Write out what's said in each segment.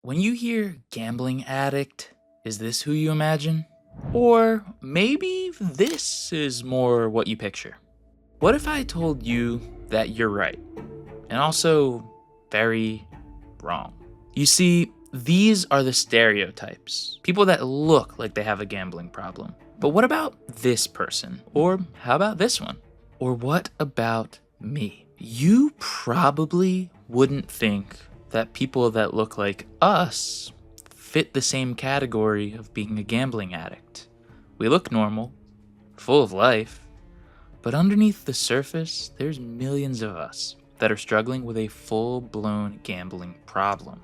When you hear gambling addict, is this who you imagine? Or maybe this is more what you picture. What if I told you that you're right, and also very wrong? You see, these are the stereotypes. People that look like they have a gambling problem. But what about this person? Or how about this one? Or what about me? You probably wouldn't think that people that look like us fit the same category of being a gambling addict. We look normal, full of life, but underneath the surface, there's millions of us that are struggling with a full-blown gambling problem.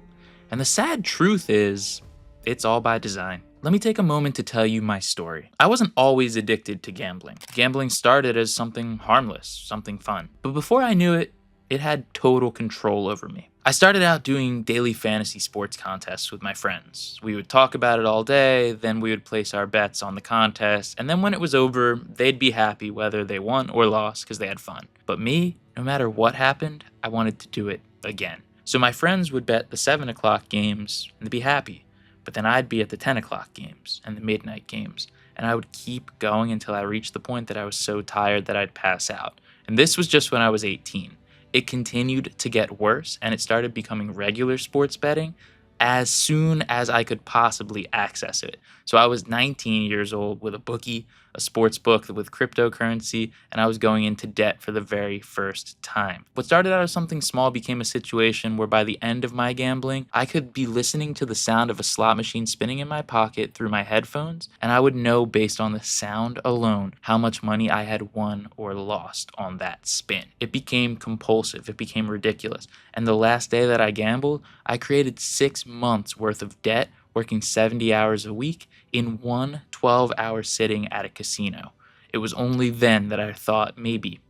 And the sad truth is, it's all by design. Let me take a moment to tell you my story. I wasn't always addicted to gambling. Gambling started as something harmless, something fun. But before I knew it, it had total control over me. I started out doing daily fantasy sports contests with my friends. We would talk about it all day, then we would place our bets on the contest, and then when it was over, they'd be happy whether they won or lost because they had fun. But me, no matter what happened, I wanted to do it again. So my friends would bet the 7 o'clock games and they'd be happy, but then I'd be at the 10 o'clock games and the midnight games, and I would keep going until I reached the point that I was so tired that I'd pass out. And this was just when I was 18. It continued to get worse, and it started becoming regular sports betting as soon as I could possibly access it. So I was 19 years old with a bookie, a sports book with cryptocurrency, and I was going into debt for the very first time. What started out as something small became a situation where by the end of my gambling, I could be listening to the sound of a slot machine spinning in my pocket through my headphones, and I would know based on the sound alone how much money I had won or lost on that spin. It became compulsive, it became ridiculous, and the last day that I gambled, I created 6 months worth of debt working 70 hours a week in one 12-hour sitting at a casino. It was only then that I thought maybe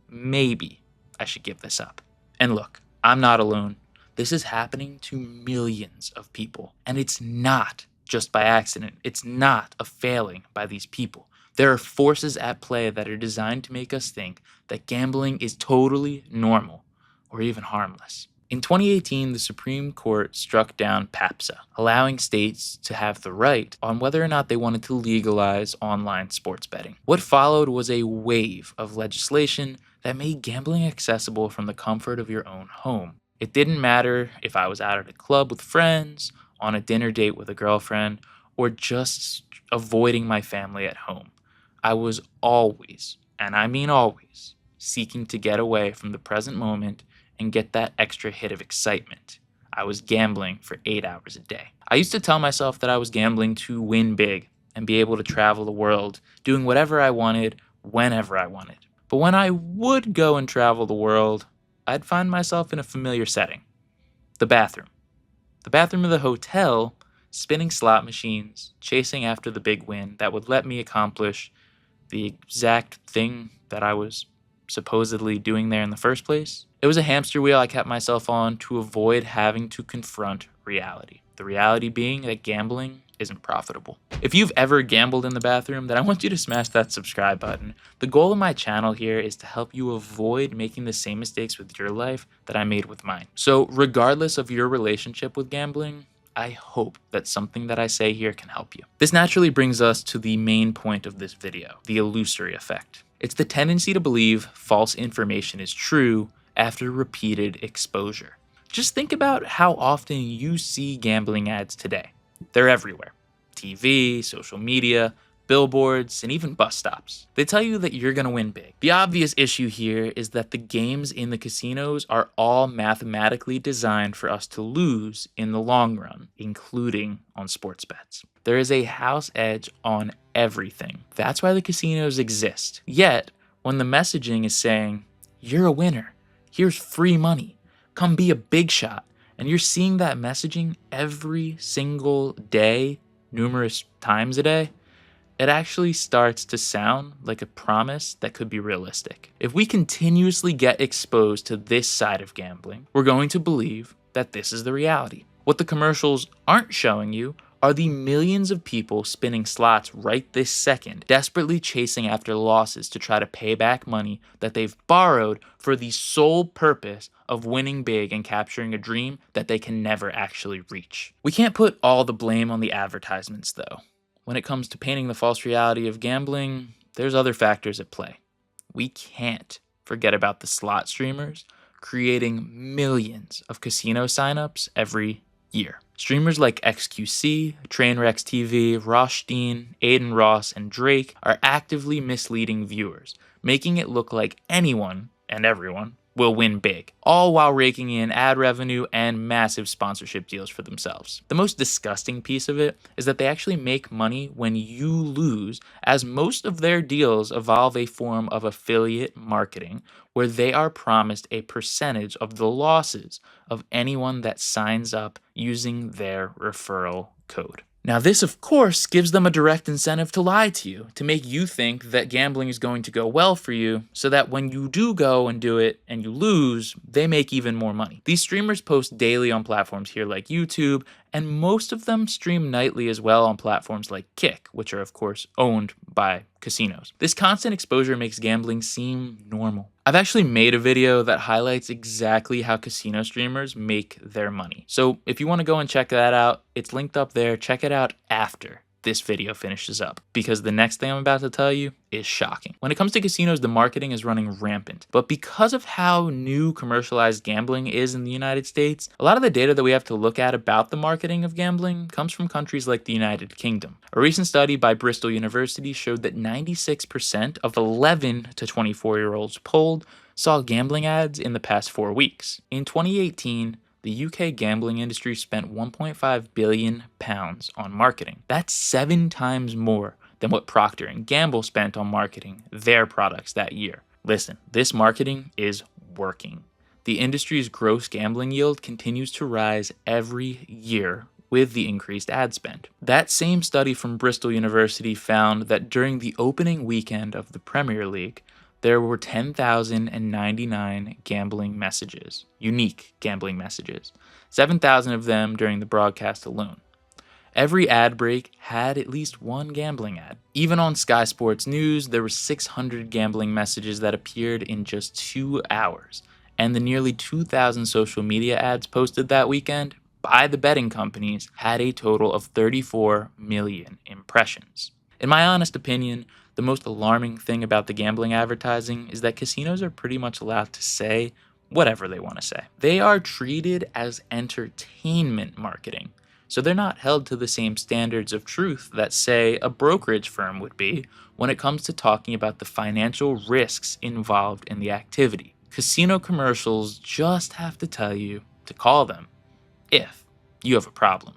I should give this up. And look, I'm not alone. This is happening to millions of people. And it's not just by accident. It's not a failing by these people. There are forces at play that are designed to make us think that gambling is totally normal or even harmless. In 2018, the Supreme Court struck down PAPSA, allowing states to have the right on whether or not they wanted to legalize online sports betting. What followed was a wave of legislation that made gambling accessible from the comfort of your own home. It didn't matter if I was out at a club with friends, on a dinner date with a girlfriend, or just avoiding my family at home. I was always, and I mean always, seeking to get away from the present moment and get that extra hit of excitement. I was gambling for 8 hours a day. I used to tell myself that I was gambling to win big and be able to travel the world, doing whatever I wanted, whenever I wanted. But when I would go and travel the world, I'd find myself in a familiar setting. The bathroom. The bathroom of the hotel, spinning slot machines, chasing after the big win that would let me accomplish the exact thing that I was supposedly doing there in the first place. It was a hamster wheel I kept myself on to avoid having to confront reality. The reality being that gambling isn't profitable. If you've ever gambled in the bathroom, then I want you to smash that subscribe button. The goal of my channel here is to help you avoid making the same mistakes with your life that I made with mine. So regardless of your relationship with gambling, I hope that something that I say here can help you. This naturally brings us to the main point of this video, the illusory effect. It's the tendency to believe false information is true after repeated exposure. Just think about how often you see gambling ads today. They're everywhere. TV, social media, billboards, and even bus stops. They tell you that you're going to win big. The obvious issue here is that the games in the casinos are all mathematically designed for us to lose in the long run, including on sports bets. There is a house edge on everything. That's why the casinos exist. Yet, when the messaging is saying, you're a winner, here's free money, come be a big shot, and you're seeing that messaging every single day, numerous times a day, it actually starts to sound like a promise that could be realistic. If we continuously get exposed to this side of gambling, we're going to believe that this is the reality. What the commercials aren't showing you are the millions of people spinning slots right this second, desperately chasing after losses to try to pay back money that they've borrowed for the sole purpose of winning big and capturing a dream that they can never actually reach. We can't put all the blame on the advertisements, though. When it comes to painting the false reality of gambling, there's other factors at play. We can't forget about the slot streamers creating millions of casino signups every year. Streamers like XQC, Trainwrecks TV, Rothstein, Aiden Ross, and Drake are actively misleading viewers, making it look like anyone and everyone will win big, all while raking in ad revenue and massive sponsorship deals for themselves. The most disgusting piece of it is that they actually make money when you lose, as most of their deals involve a form of affiliate marketing where they are promised a percentage of the losses of anyone that signs up using their referral code. Now, this, of course, gives them a direct incentive to lie to you, to make you think that gambling is going to go well for you, so that when you do go and do it and you lose, they make even more money. These streamers post daily on platforms here like YouTube, and most of them stream nightly as well on platforms like Kick, which are, of course, owned by casinos. This constant exposure makes gambling seem normal. I've actually made a video that highlights exactly how casino streamers make their money. So if you want to go and check that out, it's linked up there. Check it out after this video finishes up, because the next thing I'm about to tell you is shocking. When it comes to casinos, the marketing is running rampant. But because of how new commercialized gambling is in the United States, a lot of the data that we have to look at about the marketing of gambling comes from countries like the United Kingdom. A recent study by Bristol University showed that 96% of 11 to 24-year-olds polled saw gambling ads in the past 4 weeks. In 2018, the UK gambling industry spent £1.5 billion on marketing. That's 7 times more than what Procter & Gamble spent on marketing their products that year. Listen, this marketing is working. The industry's gross gambling yield continues to rise every year with the increased ad spend. That same study from Bristol University found that during the opening weekend of the Premier League, there were 10,099 gambling messages, unique gambling messages, 7,000 of them during the broadcast alone. Every ad break had at least one gambling ad. Even on Sky Sports News, there were 600 gambling messages that appeared in just 2 hours, and the nearly 2,000 social media ads posted that weekend by the betting companies had a total of 34 million impressions. In my honest opinion, the most alarming thing about the gambling advertising is that casinos are pretty much allowed to say whatever they want to say. They are treated as entertainment marketing, so they're not held to the same standards of truth that, say, a brokerage firm would be when it comes to talking about the financial risks involved in the activity. Casino commercials just have to tell you to call them if you have a problem,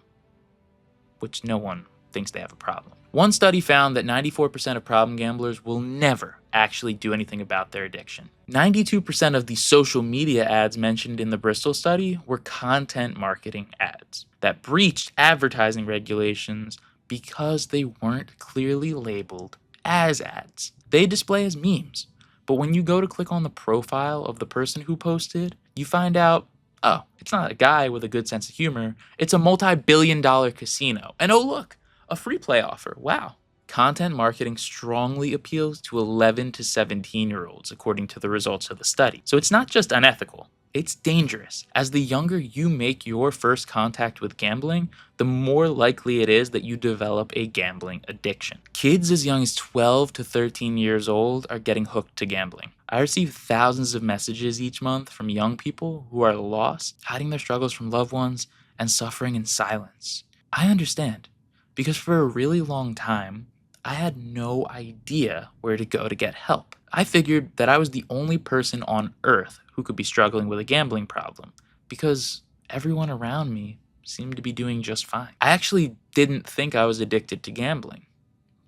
which no one thinks they have a problem. One study found that 94% of problem gamblers will never actually do anything about their addiction. 92% of the social media ads mentioned in the Bristol study were content marketing ads that breached advertising regulations because they weren't clearly labeled as ads. They display as memes, but when you go to click on the profile of the person who posted, you find out, oh, it's not a guy with a good sense of humor, it's a multi-billion-dollar casino. And oh look, a free play offer. Wow. Content marketing strongly appeals to 11 to 17-year-olds, according to the results of the study. So it's not just unethical, it's dangerous. As the younger you make your first contact with gambling, the more likely it is that you develop a gambling addiction. Kids as young as 12 to 13 years old are getting hooked to gambling. I receive thousands of messages each month from young people who are lost, hiding their struggles from loved ones, and suffering in silence. I understand. Because for a really long time, I had no idea where to go to get help. I figured that I was the only person on earth who could be struggling with a gambling problem, because everyone around me seemed to be doing just fine. I actually didn't think I was addicted to gambling.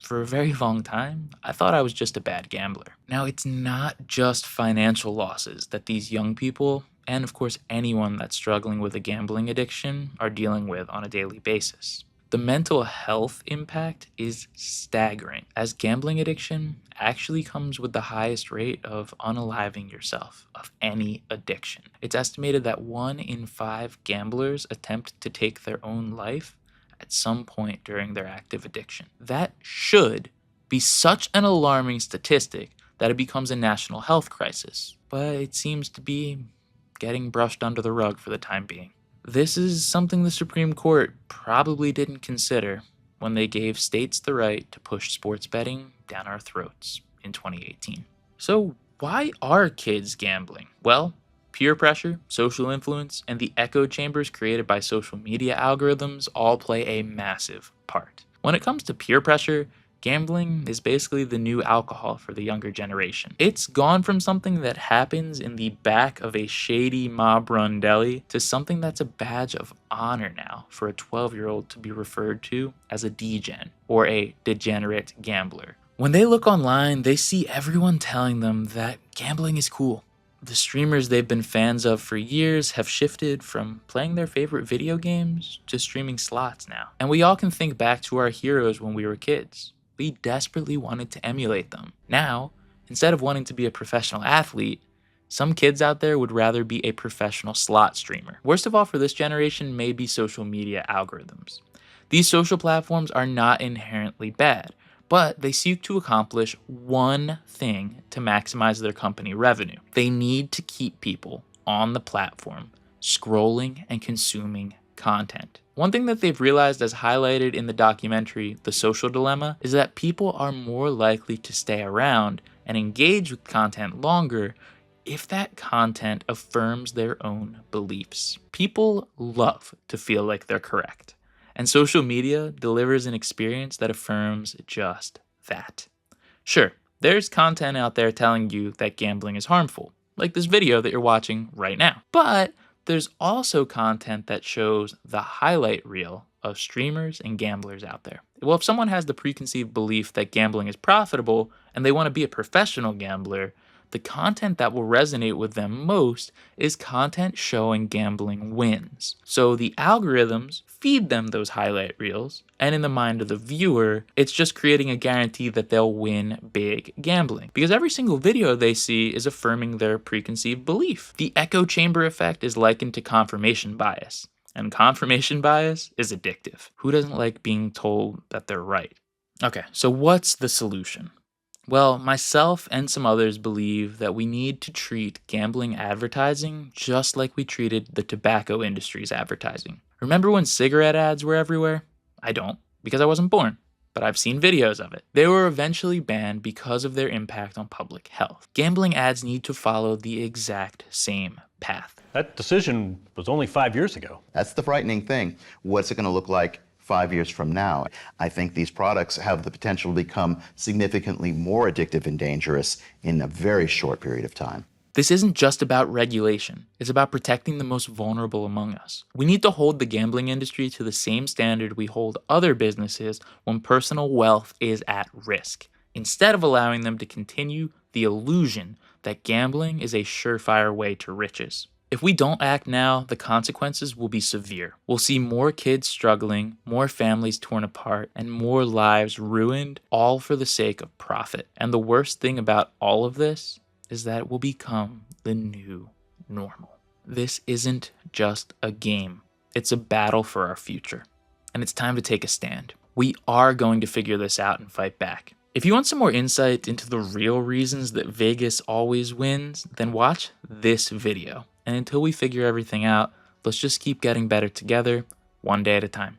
For a very long time, I thought I was just a bad gambler. Now, it's not just financial losses that these young people, and of course anyone that's struggling with a gambling addiction, are dealing with on a daily basis. The mental health impact is staggering, as gambling addiction actually comes with the highest rate of unaliving yourself of any addiction. It's estimated that 1 in 5 gamblers attempt to take their own life at some point during their active addiction. That should be such an alarming statistic that it becomes a national health crisis, but it seems to be getting brushed under the rug for the time being. This is something the Supreme Court probably didn't consider when they gave states the right to push sports betting down our throats in 2018. So why are kids gambling? Well, peer pressure, social influence, and the echo chambers created by social media algorithms all play a massive part. When it comes to peer pressure, gambling is basically the new alcohol for the younger generation. It's gone from something that happens in the back of a shady mob-run deli to something that's a badge of honor now for a 12-year-old to be referred to as a degen, or a degenerate gambler. When they look online, they see everyone telling them that gambling is cool. The streamers they've been fans of for years have shifted from playing their favorite video games to streaming slots now. And we all can think back to our heroes when we were kids. We desperately wanted to emulate them. Now, instead of wanting to be a professional athlete, some kids out there would rather be a professional slot streamer. Worst of all for this generation may be social media algorithms. These social platforms are not inherently bad, but they seek to accomplish one thing to maximize their company revenue. They need to keep people on the platform, scrolling and consuming content. One thing that they've realized, as highlighted in the documentary The Social Dilemma, is that people are more likely to stay around and engage with content longer if that content affirms their own beliefs. People love to feel like they're correct. And social media delivers an experience that affirms just that. Sure, there's content out there telling you that gambling is harmful, like this video that you're watching right now. But there's also content that shows the highlight reel of streamers and gamblers out there. Well, if someone has the preconceived belief that gambling is profitable and they want to be a professional gambler, the content that will resonate with them most is content showing gambling wins. So the algorithms feed them those highlight reels, and in the mind of the viewer, it's just creating a guarantee that they'll win big gambling. Because every single video they see is affirming their preconceived belief. The echo chamber effect is likened to confirmation bias, and confirmation bias is addictive. Who doesn't like being told that they're right? Okay, so what's the solution? Well, myself and some others believe that we need to treat gambling advertising just like we treated the tobacco industry's advertising. Remember when cigarette ads were everywhere? I don't, because I wasn't born, but I've seen videos of it. They were eventually banned because of their impact on public health. Gambling ads need to follow the exact same path. That decision was only 5 years ago. That's the frightening thing. What's it going to look like 5 years from now? I think these products have the potential to become significantly more addictive and dangerous in a very short period of time. This isn't just about regulation. It's about protecting the most vulnerable among us. We need to hold the gambling industry to the same standard we hold other businesses when personal wealth is at risk, instead of allowing them to continue the illusion that gambling is a surefire way to riches. If we don't act now, the consequences will be severe. We'll see more kids struggling, more families torn apart, and more lives ruined, all for the sake of profit. And the worst thing about all of this is that it will become the new normal. This isn't just a game. It's a battle for our future. And it's time to take a stand. We are going to figure this out and fight back. If you want some more insight into the real reasons that Vegas always wins, then watch this video. And until we figure everything out, let's just keep getting better together, one day at a time.